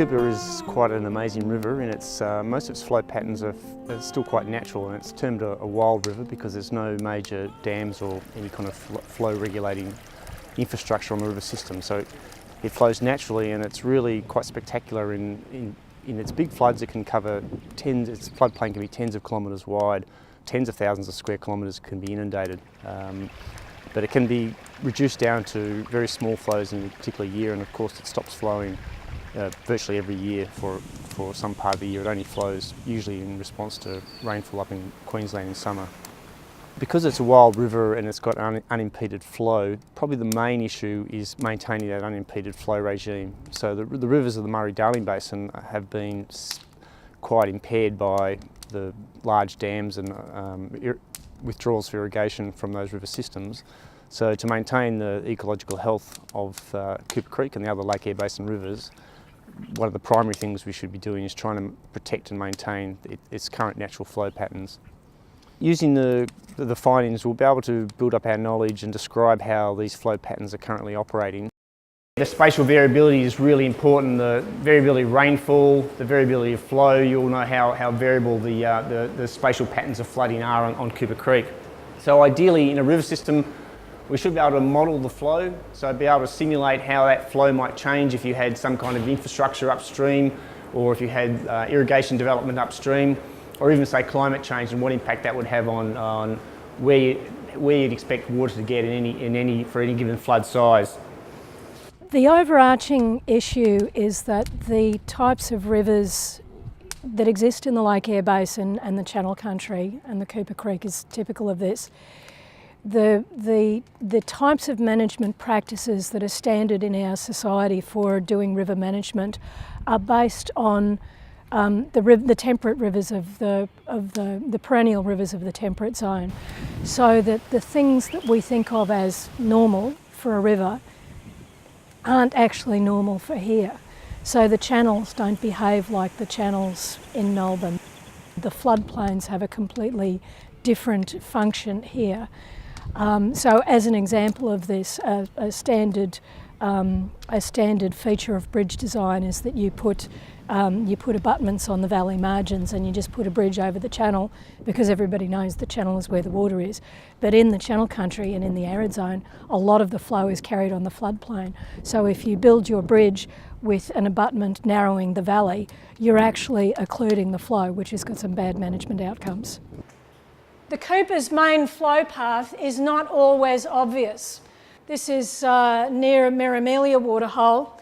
Cooper is quite an amazing river, and most of its flow patterns are still quite natural, and it's termed a wild river because there's no major dams or any kind of flow regulating infrastructure on the river system. So it flows naturally, and it's really quite spectacular in its big floods. It can cover its floodplain can be tens of kilometres wide, tens of thousands of square kilometres can be inundated. But it can be reduced down to very small flows in a particular year, and of course it stops flowing virtually every year for some part of the year. It only flows usually in response to rainfall up in Queensland in summer. Because it's a wild river and it's got unimpeded flow, probably the main issue is maintaining that unimpeded flow regime. So the rivers of the Murray-Darling Basin have been quite impaired by the large dams and withdrawals for irrigation from those river systems. So to maintain the ecological health of Cooper Creek and the other Lake Eyre Basin rivers, one of the primary things we should be doing is trying to protect and maintain its current natural flow patterns. Using the findings, we'll be able to build up our knowledge and describe how these flow patterns are currently operating. The spatial variability is really important. The variability of rainfall, the variability of flow, you'll know how variable the spatial patterns of flooding are on Cooper Creek. So ideally in a river system, we should be able to model the flow, so be able to simulate how that flow might change if you had some kind of infrastructure upstream, or if you had irrigation development upstream, or even say climate change and what impact that would have on where you'd expect water to get for any given flood size. The overarching issue is that the types of rivers that exist in the Lake Eyre Basin and the Channel Country, and the Cooper Creek is typical of this, the types of management practices that are standard in our society for doing river management are based on the temperate rivers of the perennial rivers of the temperate zone, so that the things that we think of as normal for a river aren't actually normal for here. So the channels don't behave like the channels in Melbourne. The floodplains have a completely different function here. So as an example of this, a standard feature of bridge design is that you put abutments on the valley margins and you just put a bridge over the channel, because everybody knows the channel is where the water is. But in the Channel Country and in the arid zone, a lot of the flow is carried on the floodplain. So if you build your bridge with an abutment narrowing the valley, you're actually occluding the flow, which has got some bad management outcomes. The Cooper's main flow path is not always obvious. This is near a Miramelia waterhole.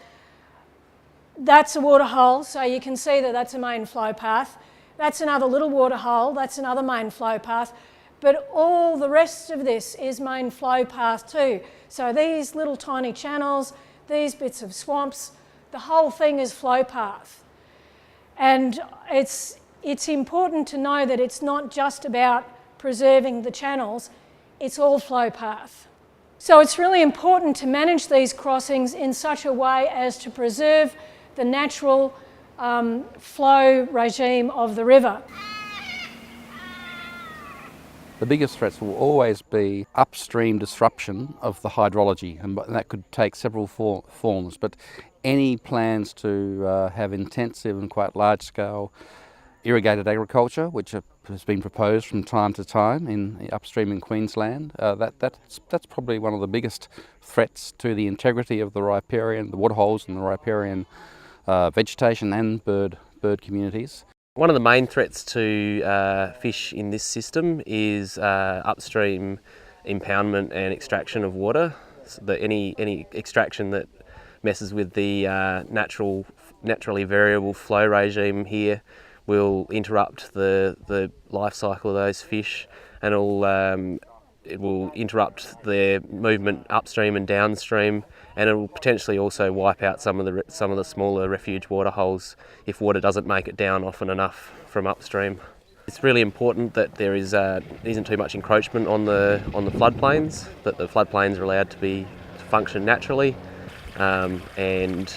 That's a waterhole, so you can see that that's a main flow path. That's another little waterhole, that's another main flow path. But all the rest of this is main flow path too. So these little tiny channels, these bits of swamps, the whole thing is flow path. And it's important to know that it's not just about preserving the channels, it's all flow path. So it's really important to manage these crossings in such a way as to preserve the natural flow regime of the river. The biggest threats will always be upstream disruption of the hydrology, and that could take several forms, but any plans to have intensive and quite large-scale irrigated agriculture, which has been proposed from time to time in upstream in Queensland, that's probably one of the biggest threats to the integrity of the riparian, the waterholes and the riparian vegetation and bird communities. One of the main threats to fish in this system is upstream impoundment and extraction of water. So any extraction that messes with the naturally variable flow regime here will interrupt the life cycle of those fish, and it will interrupt their movement upstream and downstream, and it will potentially also wipe out some of the smaller refuge waterholes if water doesn't make it down often enough from upstream. It's really important that there isn't too much encroachment on the floodplains, that the floodplains are allowed to function naturally, and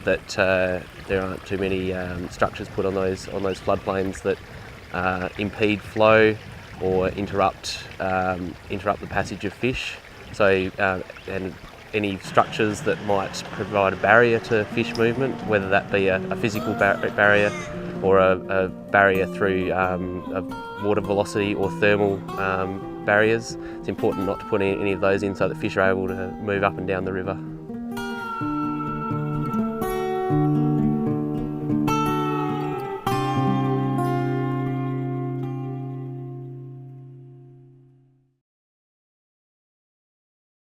that there aren't too many structures put on those floodplains that impede flow or interrupt the passage of fish. So and any structures that might provide a barrier to fish movement, whether that be a physical barrier or a barrier through water velocity or thermal barriers. It's important not to put any of those in so that fish are able to move up and down the river.